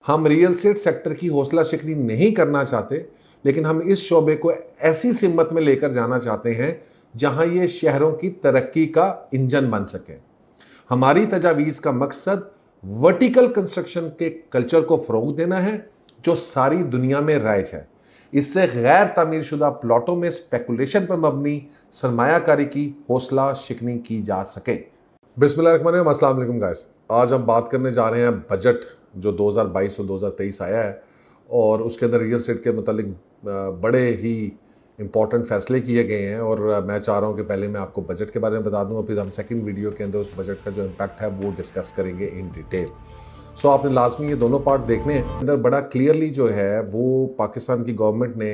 हम real estate sector की हौसला शिकनी नहीं करना चाहते, लेकिन हम इस शोबे को ऐसी सिमत में लेकर जाना चाहते हैं जहां ये शहरों की तरक्की का इंजन बन सके। हमारी तजावीज़ का मकसद वर्टिकल कंस्ट्रक्शन के कल्चर को फ़रोग़ देना है जो सारी दुनिया में राइज है। इससे गैर तामीर शुदा प्लॉटों में स्पेकुलेशन पर मबनी सरमायाकारी की हौसला शिकनी की जा सके। बिस्मिल्लाहिर्रहमानिर्रहीम, अस्सलाम वालेकुम गाइस। आज हम बात करने जा रहे हैं बजट जो 2022 और 2023 आया है और उसके अंदर रियल एस्टेट के मुतालिक बड़े ही इंपॉर्टेंट फैसले किए गए हैं और मैं चाह रहा हूं कि पहले मैं आपको बजट के बारे में बता दूं और फिर हम सेकंड वीडियो के अंदर उस बजट का जो इम्पैक्ट है वो डिस्कस करेंगे इन डिटेल। सो आपने लाजमी ये दोनों पार्ट देखने हैं। अंदर बड़ा क्लियरली जो है वो पाकिस्तान की गवर्नमेंट ने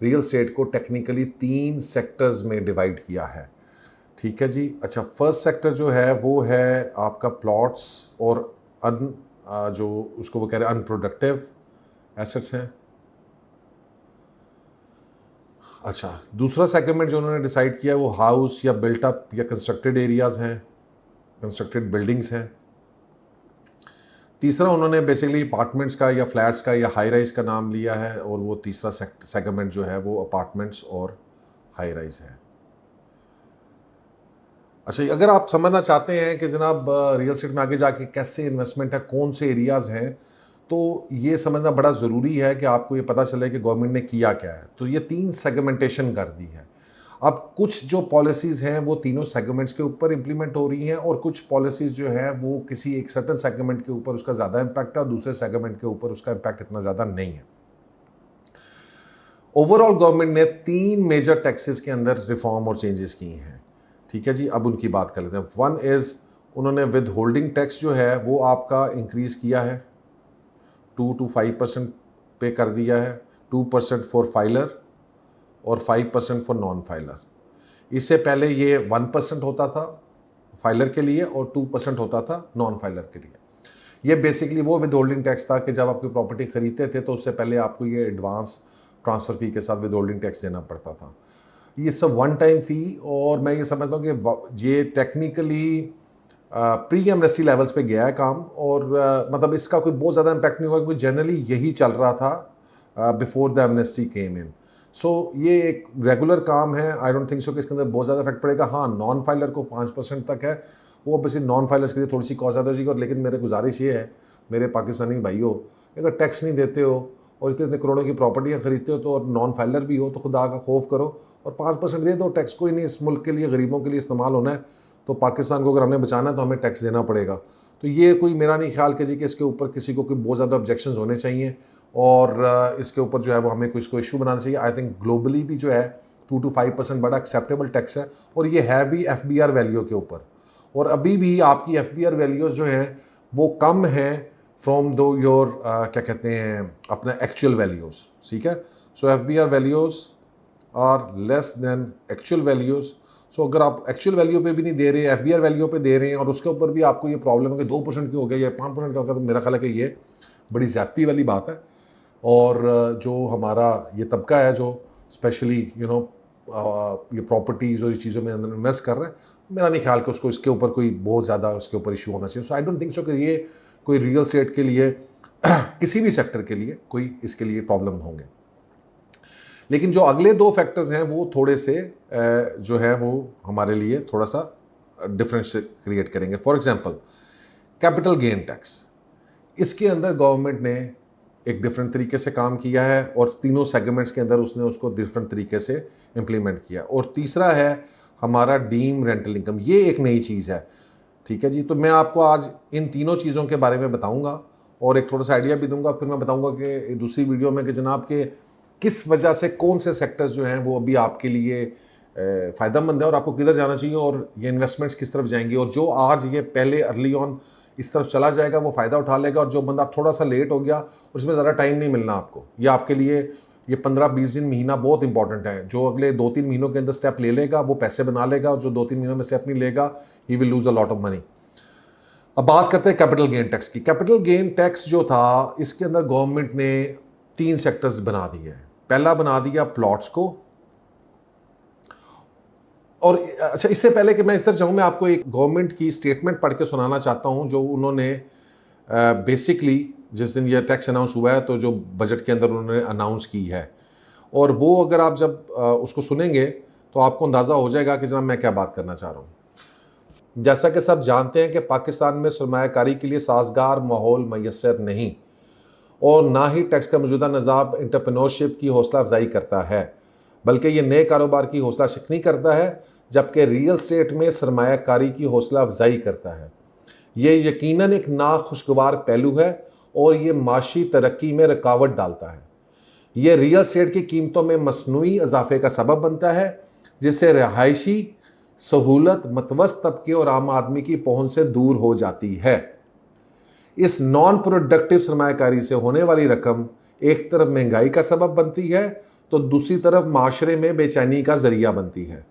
रियल एस्टेट को टेक्निकली 3 सेक्टर्स में डिवाइड किया है। ठीक है जी। अच्छा, फर्स्ट सेक्टर जो है वो है आपका प्लॉट्स और जो उसको वो कह रहे हैं अनप्रोडक्टिव एसेट्स हैं। अच्छा, दूसरा सेगमेंट जो उन्होंने डिसाइड किया है वो हाउस या बिल्ट अप या कंस्ट्रक्टेड एरियाज हैं, कंस्ट्रक्टेड बिल्डिंग्स हैं। तीसरा उन्होंने बेसिकली अपार्टमेंट्स का या फ्लैट्स का या हाई राइज का नाम लिया है और वो तीसरा सेगमेंट जो है वो अपार्टमेंट्स और हाई राइज है। अच्छा, अगर आप समझना चाहते हैं कि जनाब रियल एस्टेट में आगे जाके कैसे इन्वेस्टमेंट है, कौन से एरियाज़ हैं, तो ये समझना बड़ा ज़रूरी है कि आपको ये पता चले कि गवर्नमेंट ने किया क्या है। तो ये 3 सेगमेंटेशन कर दी है। अब कुछ जो पॉलिसीज़ हैं वो तीनों सेगमेंट्स के ऊपर इम्प्लीमेंट हो रही हैं और कुछ पॉलिसीज़ जो है वो किसी एक सर्टन सेगमेंट के ऊपर उसका ज़्यादा इम्पैक्ट है और दूसरे सेगमेंट के ऊपर उसका इम्पैक्ट इतना ज़्यादा नहीं है। ओवरऑल गवर्नमेंट ने 3 मेजर टैक्सेस के अंदर रिफॉर्म और चेंजेस किए हैं। ठीक है जी, अब उनकी बात कर लेते हैं। वन इज़ उन्होंने विद होल्डिंग टैक्स जो है वो आपका इंक्रीज़ किया है, 2 to 5% पे कर दिया है। 2% फॉर फाइलर और 5% फॉर नॉन फाइलर। इससे पहले ये 1% होता था फाइलर के लिए और 2% होता था नॉन फाइलर के लिए। ये बेसिकली वो विद होल्डिंग टैक्स था कि जब आप कोई प्रॉपर्टी खरीदते थे तो उससे पहले आपको ये एडवांस ट्रांसफ़र फ़ी के साथ विद होल्डिंग टैक्स देना पड़ता था। ये सब वन टाइम फ़ी और मैं ये समझता हूँ कि ये टेक्निकली प्री एमनेस्टी लेवल्स पे गया है काम और मतलब इसका कोई बहुत ज़्यादा इम्पैक्ट नहीं होगा क्योंकि जनरली यही चल रहा था बिफोर द एमनेस्टी केम इन। सो ये एक रेगुलर काम है। आई डोंट थिंक सो कि इसके अंदर बहुत ज़्यादा इफेक्ट पड़ेगा। हाँ, नॉन फाइलर को 5% तक है, वो बेसिक नॉन फाइलर्स के लिए थोड़ी सी कॉस्ट ज़्यादा हो जाएगी। और लेकिन मेरे गुजारिश ये है मेरे पाकिस्तानी भाइयों, अगर टैक्स नहीं देते हो और इतने इतने करोड़ों की प्रॉपर्टियाँ खरीदते हो तो और नॉन फाइलर भी हो तो खुदा का खौफ करो और 5% दे दो टैक्स। कोई नहीं, इस मुल्क के लिए, गरीबों के लिए इस्तेमाल होना है तो पाकिस्तान को अगर हमने बचाना है तो हमें टैक्स देना पड़ेगा। तो ये कोई मेरा नहीं ख्याल कि जी कि इसके ऊपर किसी को कोई बहुत ज़्यादा ऑब्जेक्शंस होने चाहिए और इसके ऊपर जो है वो हमें इसको इशू बनाना चाहिए। आई थिंक ग्लोबली भी जो है 2 to 5% बड़ा एक्सेप्टेबल टैक्स है और ये है भी FBR वैल्यू के ऊपर। और अभी भी आपकी FBR वैल्यूज़ जो हैं वो कम हैं फ्रॉम दो योर क्या कहते हैं अपना एक्चुअल वैल्यूज़। ठीक है, so FBR values are less than actual values. So अगर आप एक्चुअल वैल्यू पे भी नहीं दे रहे, FBR वैल्यू पे दे रहे हैं और उसके ऊपर भी आपको ये प्रॉब्लम है कि 2% क्यों हो गया या 5% क्यों हो गया, तो मेरा ख्याल है कि ये बड़ी ज़्यादती वाली बात है। और जो हमारा ये तबका है जो स्पेशली ये प्रॉपर्टीज़ और इस चीज़ों में अंदर इन्वेस्ट कर रहे हैं, मेरा नहीं ख्याल कि उसको इसके ऊपर कोई बहुत ज़्यादा उसके ऊपर इशू होना चाहिए। सो आई डोंट थिंक सो कि ये कोई रियल एस्टेट के लिए किसी भी सेक्टर के लिए कोई इसके लिए प्रॉब्लम होंगे। लेकिन जो अगले 2 फैक्टर्स हैं वो थोड़े से जो है वो हमारे लिए थोड़ा सा डिफरेंस क्रिएट करेंगे। For example capital gain tax, इसके अंदर गवर्नमेंट ने एक डिफरेंट तरीके से काम किया है और तीनों सेगमेंट्स के अंदर उसने उसको डिफरेंट तरीके से इम्प्लीमेंट किया। और तीसरा है हमारा डीम रेंटल इनकम, ये एक नई चीज़ है। ठीक है जी, तो मैं आपको आज इन तीनों चीज़ों के बारे में बताऊंगा और एक थोड़ा सा आइडिया भी दूंगा। फिर मैं बताऊंगा कि दूसरी वीडियो में कि जनाब के किस वजह से कौन से सेक्टर्स जो हैं वो अभी आपके लिए फ़ायदेमंद है और आपको किधर जाना चाहिए और ये इन्वेस्टमेंट्स किस तरफ जाएंगी। और जो आज ये पहले अर्ली ऑन इस तरफ चला जाएगा वो फ़ायदा उठा लेगा और जो बंदा थोड़ा सा लेट हो गया उसमें ज़्यादा टाइम नहीं मिलना आपको। ये आपके लिए ये 15-20 दिन, महीना बहुत इंपॉर्टेंट है। जो अगले 2-3 महीनों के अंदर स्टेप ले लेगा वो पैसे बना लेगा और जो 2-3 महीनों में स्टेप नहीं लेगा he will lose a lot of money. अब बात करते हैं कैपिटल गेन टैक्स की। कैपिटल गेन टैक्स जो था इसके अंदर गवर्नमेंट ने 3 सेक्टर्स बना दिए हैं। पहला बना दिया प्लॉट्स को। और अच्छा, इससे पहले कि मैं इस तरह चाहूँ, मैं आपको एक गवर्नमेंट की स्टेटमेंट पढ़ के सुनाना चाहता हूँ जो उन्होंने बेसिकली जिस दिन ये टैक्स अनाउंस हुआ है, तो जो बजट के अंदर उन्होंने अनाउंस की है, और वो अगर आप जब उसको सुनेंगे तो आपको अंदाज़ा हो जाएगा कि जनाब मैं क्या बात करना चाह रहा हूँ। जैसा कि सब जानते हैं कि पाकिस्तान में सरमायाकारी के लिए साजगार माहौल मैसर नहीं, और ना ही टैक्स का मौजूदा निज़ाम एंटरप्रेन्योरशिप की हौसला अफजाई करता है, बल्कि ये नए कारोबार की हौसला शिकनी करता है, जबकि रियल स्टेट में सरमायाकारी की हौसला अफजाई करता है। ये यकीनन एक नाखुशगवार पहलू है और ये माशी तरक्की में रुकावट डालता है। ये रियल स्टेट की कीमतों में मसनूई इजाफे का सबब बनता है, जिससे रहायशी सहूलत मतवस्त तबके और आम आदमी की पहुंच से दूर हो जाती है। इस नॉन प्रोडक्टिव सरमायाकारी से होने वाली रकम एक तरफ महंगाई का सबब बनती है, तो दूसरी तरफ माशरे में बेचैनी का जरिया बनती है।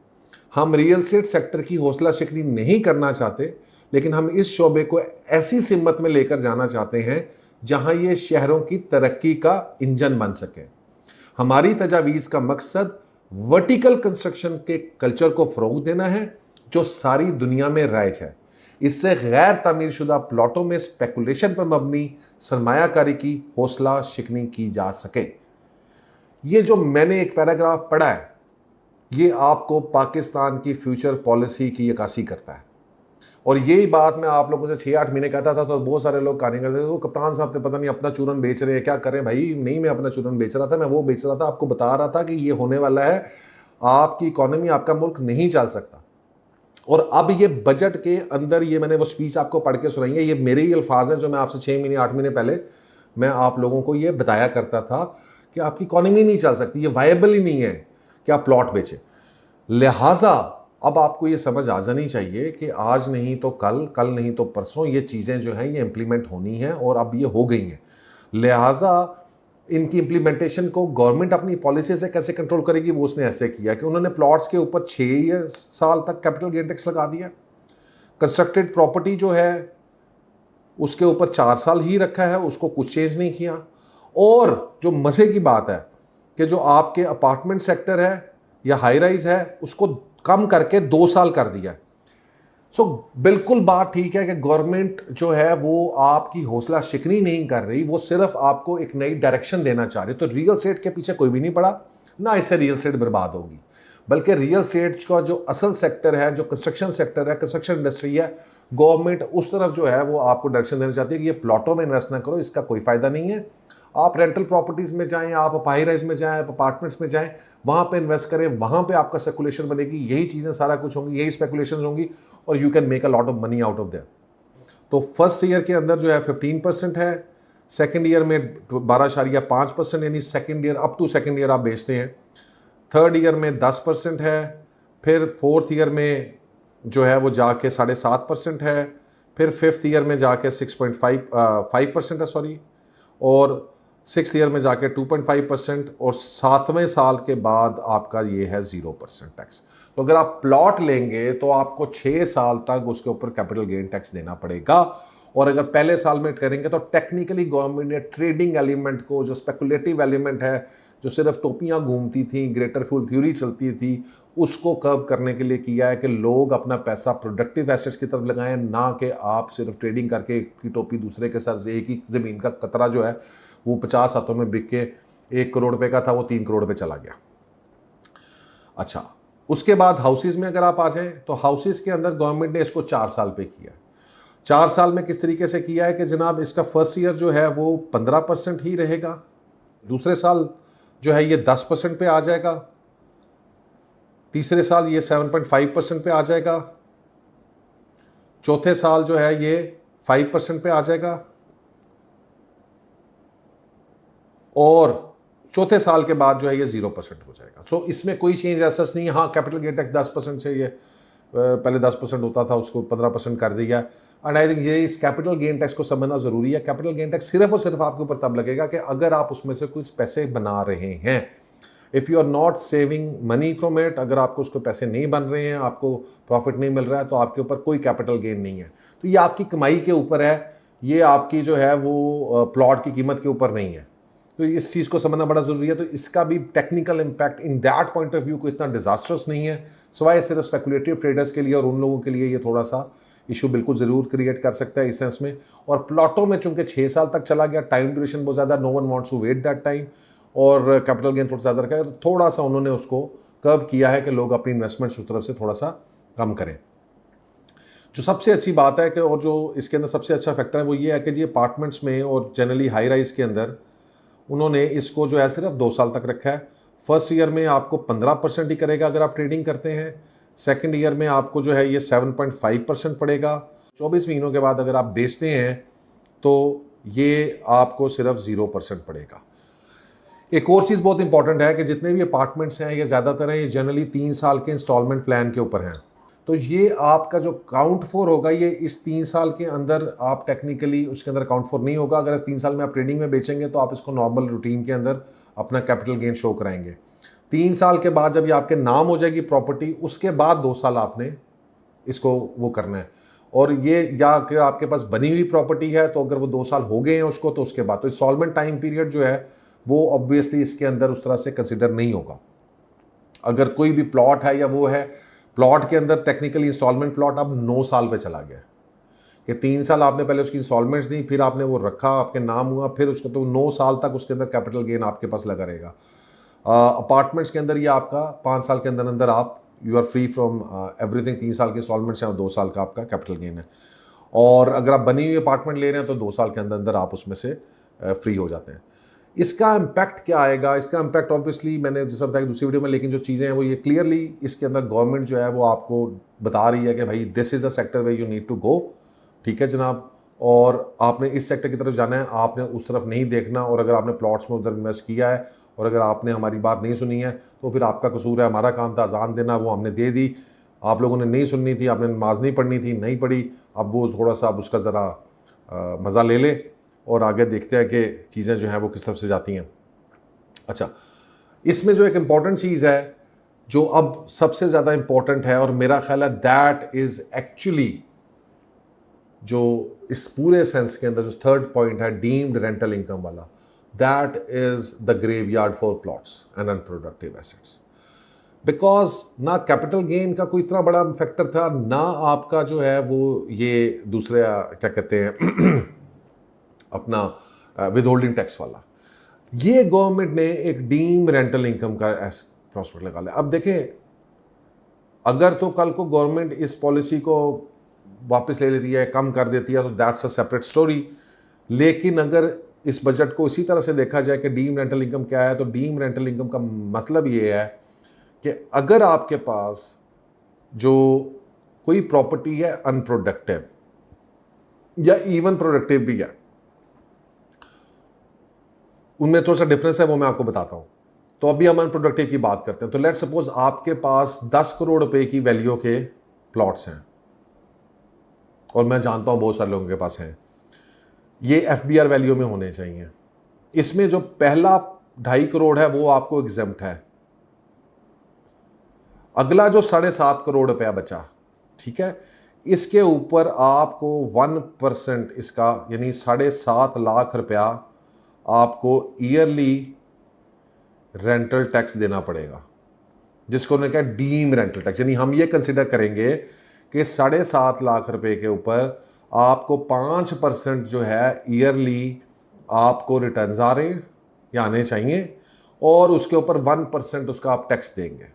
हम रियल एस्टेट सेक्टर की हौसला शिकनी नहीं करना चाहते, लेकिन हम इस शोबे को ऐसी सिमत में लेकर जाना चाहते हैं जहां ये शहरों की तरक्की का इंजन बन सके। हमारी तजावीज़ का मकसद वर्टिकल कंस्ट्रक्शन के कल्चर को फ़रोग़ देना है, जो सारी दुनिया में राइज है। इससे गैर तामीर शुदा प्लॉटों में स्पेकुलेशन पर मबनी सरमायाकारी की हौसला शिकनी की जा सके। ये जो मैंने एक पैराग्राफ पढ़ा है, ये आपको पाकिस्तान की फ्यूचर पॉलिसी की अक्कासी करता है। और यही बात मैं आप लोगों से 6-8 महीने कहता था, तो बहुत सारे लोग कहानी करते थे, तो कप्तान साहब तो पता नहीं अपना चूरन बेच रहे हैं, क्या करें भाई। नहीं, मैं अपना चूरन बेच रहा था, मैं वो बेच रहा था, आपको बता रहा था कि ये होने वाला है, आपकी इकोनॉमी, आपका मुल्क नहीं चल सकता। और अब ये बजट के अंदर, ये मैंने वो स्पीच आपको पढ़ के सुनाई है, ये मेरे ही अल्फाज हैं जो मैं आपसे 6 महीने 8 महीने पहले मैं आप लोगों को ये बताया करता था कि आपकी इकोनॉमी नहीं चल सकती, ये वायबल ही नहीं है कि आप प्लॉट बेचें। लिहाजा अब आपको ये समझ आ जानी चाहिए कि आज नहीं तो कल, कल नहीं तो परसों ये चीज़ें जो हैं ये इम्प्लीमेंट होनी हैं, और अब ये हो गई हैं। लिहाजा इनकी इम्प्लीमेंटेशन को गवर्नमेंट अपनी पॉलिसी से कैसे कंट्रोल करेगी, वो उसने ऐसे किया कि उन्होंने प्लॉट्स के ऊपर 6 साल तक कैपिटल गेन टैक्स लगा दिया। कंस्ट्रक्टेड प्रॉपर्टी जो है उसके ऊपर 4 साल ही रखा है, उसको कुछ चेंज नहीं किया। और जो मज़े की बात है कि जो आपके अपार्टमेंट सेक्टर है या हाई राइज है, उसको कम करके 2 साल कर दिया। बिल्कुल बात ठीक है कि गवर्नमेंट जो है वो आपकी हौसला शिकनी नहीं कर रही, वो सिर्फ आपको एक नई डायरेक्शन देना चाह रही। तो रियल एस्टेट के पीछे कोई भी नहीं पड़ा, ना इससे रियल एस्टेट बर्बाद होगी, बल्कि रियल एस्टेट का जो असल सेक्टर है, जो कंस्ट्रक्शन सेक्टर है, कंस्ट्रक्शन इंडस्ट्री है, गवर्नमेंट उस तरफ जो है वो आपको डायरेक्शन देना चाहती है कि ये प्लॉटों में इन्वेस्ट ना करो, इसका कोई फायदा नहीं है। आप रेंटल प्रॉपर्टीज़ में जाएं, आप हाई राइज में जाएं, आप अपार्टमेंट्स में जाएं, वहाँ पे इन्वेस्ट करें, वहाँ पे आपका सर्कुलेशन बनेगी, यही चीज़ें सारा कुछ होंगी, यही स्पेकुलेशन होंगी, और you can make a lot of money out of their. तो फर्स्ट ईयर के अंदर जो है 15% है, सेकेंड ईयर में 12.5%, यानी second year up to second year आप बेचते हैं। थर्ड ईयर में 10% है, फिर फोर्थ ईयर में जो है वो जाके 7.5% है, फिर फिफ्थ ईयर में जाके 6.5% है, सॉरी, और सिक्स ईयर में जाके 2.5%, और 7वें साल के बाद आपका ये है 0% टैक्स। तो अगर आप प्लॉट लेंगे तो आपको 6 साल तक उसके ऊपर कैपिटल गेन टैक्स देना पड़ेगा। और अगर पहले साल में करेंगे तो टेक्निकली गवर्नमेंट ने ट्रेडिंग एलिमेंट को, जो स्पेकुलेटिव एलिमेंट है, जो सिर्फ टोपियां घूमती थी, ग्रेटर फुल थ्योरी चलती थी, उसको कर्व करने के लिए किया है कि लोग अपना पैसा प्रोडक्टिव एसेट्स की तरफ लगाएं, ना कि आप सिर्फ ट्रेडिंग करके एक की टोपी दूसरे के साथ। एक ही ज़मीन का कतरा जो है वो 50 हाथों में बिक के 1 करोड़ रुपए का था, वो 3 करोड़ पे चला गया। अच्छा, उसके बाद हाउसेज में अगर आप आ जाएं तो हाउसेज के अंदर गवर्नमेंट ने इसको 4 साल पे किया। 4 साल में किस तरीके से किया है कि जनाब इसका फर्स्ट ईयर जो है वो 15% ही रहेगा, दूसरे साल जो है ये 10% पे आ जाएगा, तीसरे साल ये 7.5% पे आ जाएगा, चौथे साल जो है ये 5% पे आ जाएगा, और चौथे साल के बाद जो है ये 0% हो जाएगा। सो इसमें कोई चेंज ऐसा नहीं है। हाँ, कैपिटल गेन टैक्स 10% से ये पहले 10% होता था, उसको 15% कर दिया। एंड आई थिंक ये इस कैपिटल गेन टैक्स को समझना ज़रूरी है। कैपिटल गेन टैक्स सिर्फ और सिर्फ आपके ऊपर तब लगेगा कि अगर आप उसमें से कुछ पैसे बना रहे हैं। If you are not saving money from it, अगर आपको उसको पैसे नहीं बन रहे हैं, आपको प्रॉफिट नहीं मिल रहा है, तो आपके ऊपर कोई कैपिटल गेन नहीं है। तो ये आपकी कमाई के ऊपर है, ये आपकी जो है वो प्लॉट की कीमत के ऊपर नहीं है। तो इस चीज़ को समझना बड़ा ज़रूरी है। तो इसका भी technical impact in that point of view को इतना डिजास्टर्स नहीं है, सिवाय सिर्फ स्पेकुलेटिव ट्रेडर्स के लिए और उन लोगों के लिए ये थोड़ा सा इशू बिल्कुल ज़रूर क्रिएट कर सकता है इस सेंस में। और प्लॉटों में चूंकि 6 साल तक चला गया, टाइम ड्यूरेशन बहुत ज़्यादा, no one wants to wait that time, और कैपिटल गेन थोड़ा ज़्यादा रखा है, तो थोड़ा सा उन्होंने उसको कर्व किया है कि लोग अपनी इन्वेस्टमेंट्स उस तरफ से थोड़ा सा कम करें। जो सबसे अच्छी बात है कि, और जो इसके अंदर सबसे अच्छा फैक्टर है वो ये है कि जी अपार्टमेंट्स में और जनरली हाई राइज के अंदर उन्होंने इसको जो है सिर्फ 2 साल तक रखा है। फर्स्ट ईयर में आपको 15% ही करेगा अगर आप ट्रेडिंग करते हैं, सेकंड ईयर में आपको जो है ये 7.5% पड़ेगा, 24 महीनों के बाद अगर आप बेचते हैं तो ये आपको सिर्फ 0% पड़ेगा। एक और चीज़ बहुत इंपॉर्टेंट है कि जितने भी अपार्टमेंट्स हैं ये ज़्यादातर हैं, ये जनरली 3 साल के इंस्टॉलमेंट प्लान के ऊपर हैं। तो ये आपका जो काउंट फॉर होगा ये इस 3 साल के अंदर आप टेक्निकली उसके अंदर काउंट फॉर नहीं होगा। अगर 3 साल में आप ट्रेडिंग में बेचेंगे तो आप इसको नॉर्मल रूटीन के अंदर अपना कैपिटल गेन शो कराएंगे। 3 साल के बाद जब ये आपके नाम हो जाएगी प्रॉपर्टी, उसके बाद 2 साल आपने इसको वो करना है। और ये या अगर आपके पास बनी हुई प्रॉपर्टी है तो अगर वो 2 साल हो गए हैं उसको, तो उसके बाद तो इंस्टॉलमेंट टाइम पीरियड जो है वो ऑब्वियसली इसके अंदर उस तरह से कंसिडर नहीं होगा। अगर कोई भी प्लॉट है या वो है, प्लॉट के अंदर टेक्निकली इंस्टॉलमेंट प्लॉट अब 9 साल पे चला गया कि 3 साल आपने पहले उसकी इंस्टॉलमेंट्स दी, फिर आपने वो रखा, आपके नाम हुआ, फिर उसको तो 9 साल तक उसके अंदर कैपिटल गेन आपके पास लगा रहेगा। अपार्टमेंट्स के अंदर ये आपका 5 साल के अंदर अंदर आप you are free from everything. 3 साल के इंस्टॉलमेंट्स हैं और 2 साल का आपका कैपिटल गेन है। और अगर आप बनी हुई अपार्टमेंट ले रहे हैं तो 2 साल के अंदर अंदर आप उसमें से फ्री हो जाते हैं। इसका इम्पैक्ट क्या आएगा? इसका इम्पैक्ट ऑब्वियसली मैंने जैसा बताया दूसरी वीडियो में, लेकिन जो चीज़ें हैं वो ये क्लियरली इसके अंदर गवर्नमेंट जो है वो आपको बता रही है कि भाई this is a sector way you need to go. ठीक है जनाब, और आपने इस सेक्टर की तरफ जाना है, आपने उस तरफ नहीं देखना। और अगर आपने प्लॉट्स में उधर इन्वेस्ट किया है और अगर आपने हमारी बात नहीं सुनी है तो फिर आपका कसूर है। हमारा काम था अजान देना, वो हमने दे दी, आप लोगों ने नहीं सुननी थी, आपने नमाज नहीं पढ़नी थी, नहीं पढ़ी। अब वो थोड़ा सा अब उसका ज़रा मज़ा ले ले और आगे देखते हैं कि चीज़ें जो हैं वो किस तरफ से जाती हैं। अच्छा, इसमें जो एक इम्पॉर्टेंट चीज़ है जो अब सबसे ज़्यादा इम्पॉर्टेंट है, और मेरा ख्याल है दैट इज़ एक्चुअली जो इस पूरे सेंस के अंदर जो थर्ड पॉइंट है डीम्ड रेंटल इनकम वाला, that is the graveyard for plots and unproductive assets. Because ना कैपिटल गेन का कोई इतना बड़ा फैक्टर था, ना आपका जो है वो ये दूसरे क्या कहते हैं अपना विद होल्डिंग टैक्स वाला। ये गवर्नमेंट ने एक डीम रेंटल इनकम का प्रॉस्पेक्ट लगा लिया। अब देखें, अगर तो कल को गवर्नमेंट इस पॉलिसी को वापस ले लेती है, कम कर देती है, तो दैट्स अ सेपरेट स्टोरी। लेकिन अगर इस बजट को इसी तरह से देखा जाए कि डीम रेंटल इनकम क्या है, तो डीम रेंटल इनकम का मतलब ये है कि अगर आपके पास जो कोई प्रॉपर्टी है अनप्रोडक्टिव या इवन प्रोडक्टिव भी है, उनमें थोड़ा सा डिफरेंस है, वो मैं आपको बताता हूं। तो अभी हम अनप्रोडक्टिव की बात करते हैं। तो लेट्स सपोज आपके पास 10 करोड़ रुपए की वैल्यू के प्लॉट्स हैं, और मैं जानता हूं बहुत सारे लोगों के पास हैं। ये एफबीआर वैल्यू में होने चाहिए। इसमें जो पहला 2.5 करोड़ है वो आपको एग्जेम्प्ट है। अगला जो 7.5 करोड़ रुपया बचा, ठीक है, इसके ऊपर आपको 1% इसका यानी 7.5 लाख रुपया आपको ईयरली रेंटल टैक्स देना पड़ेगा, जिसको उन्होंने कहा डीम रेंटल टैक्स। यानी हम ये कंसिडर करेंगे कि 7.5 लाख रुपए के ऊपर आपको 5% जो है ईयरली आपको रिटर्न्स आ रहे हैं या आने चाहिए, और उसके ऊपर 1% उसका आप टैक्स देंगे।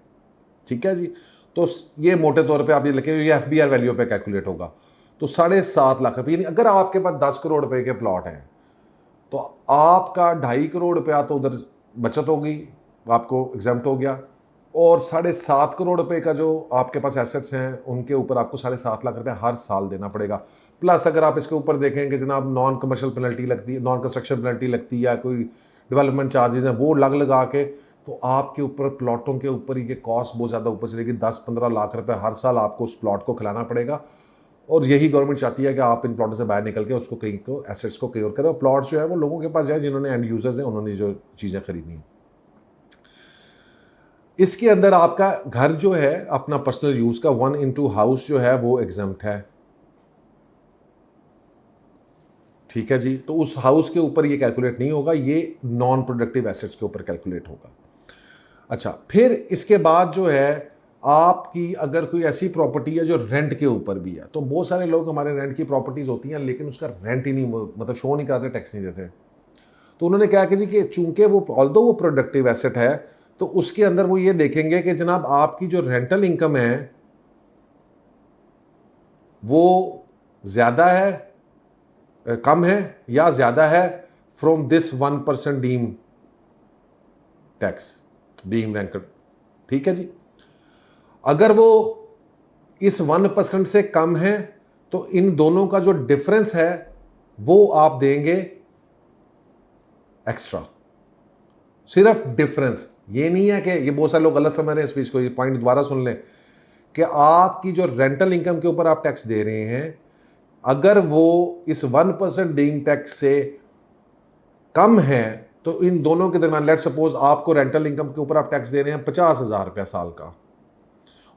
ठीक है जी। तो ये मोटे तौर पे आप ये लिखेंगे, ये एफबीआर वैल्यू पे कैलकुलेट होगा। तो 7.5 लाख रुपये, यानी अगर आपके पास 10 करोड़ रुपए के प्लॉट हैं तो आपका 2.5 करोड़ रुपया तो उधर बचत होगी, आपको एग्जाम्प्ट हो गया, और 7.5 करोड़ रुपए का जो आपके पास एसेट्स हैं उनके ऊपर आपको 7.5 लाख रुपए हर साल देना पड़ेगा। प्लस अगर आप इसके ऊपर देखें कि जनाब नॉन कमर्शियल पेनल्टी लगती है, नॉन कंस्ट्रक्शन पेनल्टी लगती है, या कोई डेवलपमेंट चार्जेस हैं वो लगा के, तो आपके ऊपर प्लॉटों के ऊपर ये कॉस्ट बहुत ज़्यादा ऊपर चलेगी। 10-15 लाख रुपए हर साल आपको उस प्लॉट को खिलाना पड़ेगा। और यही गवर्नमेंट चाहती है कि आप इन प्लॉटों से बाहर निकल के उसको कहीं को एसेट्स को क्योर करें, और प्लॉट जो है वो लोगों के पास जाए जिन्होंने एंड यूजर्स हैं, उन्होंने जो चीज़ें खरीदनी है। इसके अंदर आपका घर जो है अपना पर्सनल यूज का 1 हाउस जो है वो एग्जम्प्ट है। ठीक है जी। तो उस हाउस के ऊपर ये कैलकुलेट नहीं होगा, ये नॉन प्रोडक्टिव एसेट्स के ऊपर कैलकुलेट होगा। अच्छा, फिर इसके बाद जो है आपकी अगर कोई ऐसी प्रॉपर्टी है जो रेंट के ऊपर भी है, तो बहुत सारे लोग हमारे रेंट की प्रॉपर्टीज होती हैं लेकिन उसका रेंट ही नहीं, मतलब शो नहीं कराते, टैक्स नहीं देते। तो उन्होंने क्या किया जी कि चूंकि वो ऑल्दो वो प्रोडक्टिव एसेट है, तो उसके अंदर वो ये देखेंगे कि जनाब आपकी जो रेंटल इनकम है वो ज्यादा है, कम है या ज्यादा है from this 1% deem tax, deem rank. ठीक है जी। अगर वो इस 1% से कम है तो इन दोनों का जो डिफरेंस है वो आप देंगे एक्स्ट्रा, सिर्फ डिफरेंस। ये नहीं है कि, ये बहुत सारे लोग गलत समझ रहे हैं इस चीज को, ये पॉइंट दोबारा सुन लें कि आपकी जो रेंटल इनकम के ऊपर आप टैक्स दे रहे हैं, अगर वो इस 1% डीम टैक्स से कम है तो इन दोनों के दरमियान, लेट सपोज आपको रेंटल इनकम के ऊपर आप टैक्स दे रहे हैं 50,000 रुपया साल का,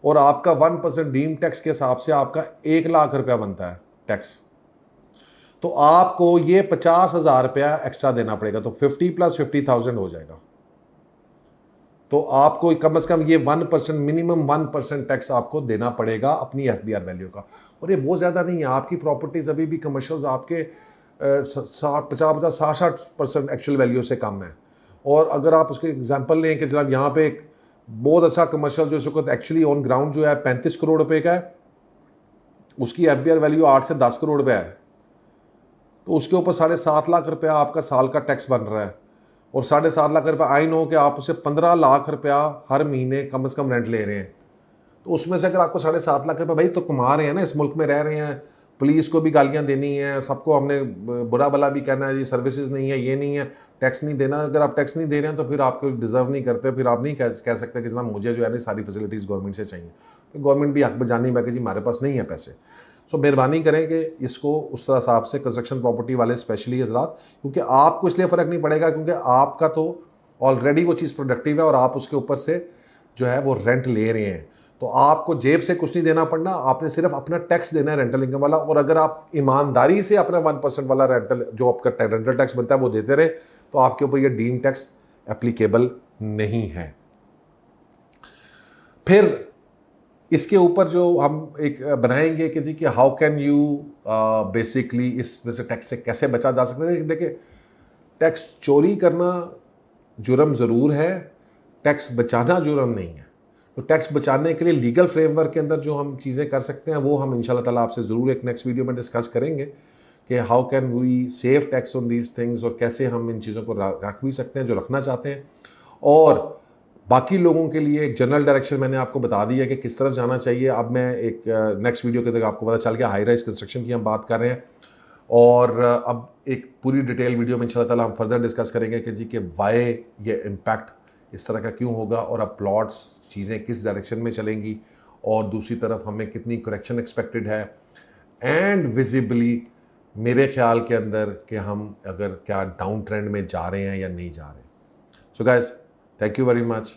और आपका 1% डीम टैक्स के हिसाब से आपका 1,00,000 रुपया बनता है टैक्स, तो आपको ये 50,000 रुपया एक्स्ट्रा देना पड़ेगा। तो 50 + 50,000 हो जाएगा। तो आपको कम से कम ये 1%, मिनिमम 1% टैक्स आपको देना पड़ेगा अपनी FBR वैल्यू का। और ये बहुत ज़्यादा नहीं है, आपकी प्रॉपर्टीज अभी भी कमर्शियल्स आपके 50-60% एक्चुअल वैल्यू से कम है। और अगर आप उसके एग्जांपल लें कि जनाब यहाँ पे एक बहुत अच्छा कमर्शियल जो इसको एक्चुअली ऑन ग्राउंड जो है 35 करोड़ रुपए का है, उसकी FBR वैल्यू 8 से 10 करोड़ रुपए है, तो उसके ऊपर 7.5 लाख रुपया आपका साल का टैक्स बन रहा है। और 7.5 लाख रुपया आई नो कि आप उसे 15 लाख रुपया हर महीने कम से कम रेंट ले रहे हैं, तो उसमें से अगर आपको 7.5 लाख रुपया, भाई तो कमा रहे हैं ना, इस मुल्क में रह रहे हैं, पुलिस को भी गालियां देनी है, सबको हमने बुरा भला भी कहना है, जी सर्विसेज नहीं है, ये नहीं है, टैक्स नहीं देना। अगर आप टैक्स नहीं दे रहे हैं तो फिर आपको डिजर्व नहीं करते, फिर आप नहीं कह सकते कि जनाब मुझे जो है ना सारी फैसिलिटीज़ गवर्नमेंट से चाहिए। तो गवर्नमेंट भी हक बजानी है कि जी हमारे पास नहीं है पैसे। सो मेहरबानी करें कि इसको उस तरह हिसाब से कंस्ट्रक्शन प्रॉपर्टी वाले स्पेशली हजरात, क्योंकि आपको इसलिए फ़र्क नहीं पड़ेगा क्योंकि आपका तो ऑलरेडी वो चीज़ प्रोडक्टिव है और आप उसके ऊपर से जो है वो रेंट ले रहे हैं, तो आपको जेब से कुछ नहीं देना पड़ना, आपने सिर्फ अपना टैक्स देना है रेंटल इनकम वाला। और अगर आप ईमानदारी से अपना 1% वाला रेंटल जो आपका रेंटल टैक्स बनता है वो देते रहे तो आपके ऊपर ये डीम टैक्स एप्लीकेबल नहीं है। फिर इसके ऊपर जो हम एक बनाएंगे कि जी कि हाउ कैन यू बेसिकली इसमें से टैक्स से कैसे बचा जा सकता है। देखिए, टैक्स चोरी करना जुर्म ज़रूर है, टैक्स बचाना जुर्म नहीं है। तो टैक्स बचाने के लिए लीगल फ्रेमवर्क के अंदर जो हम चीज़ें कर सकते हैं वो हम इंशाल्लाह ताला आपसे ज़रूर एक नेक्स्ट वीडियो में डिस्कस करेंगे कि how can we save tax on these things, और कैसे हम इन चीज़ों को रख भी सकते हैं जो रखना चाहते हैं। और बाकी लोगों के लिए एक जनरल डायरेक्शन मैंने आपको बता दी है कि किस तरफ जाना चाहिए। अब मैं एक नेक्स्ट वीडियो के तक आपको पता चल गया, हाई राइज कंस्ट्रक्शन की हम बात कर रहे हैं, और अब एक पूरी डिटेल वीडियो में इंशाल्लाह ताला हम फर्दर डिस्कस करेंगे कि जी के वाई ये इम्पैक्ट इस तरह का क्यों होगा, और अब प्लॉट्स चीज़ें किस डायरेक्शन में चलेंगी, और दूसरी तरफ हमें कितनी करेक्शन एक्सपेक्टेड है, एंड विजिबली मेरे ख्याल के अंदर कि हम अगर क्या डाउन ट्रेंड में जा रहे हैं या नहीं जा रहे हैं। So guys, thank you very much.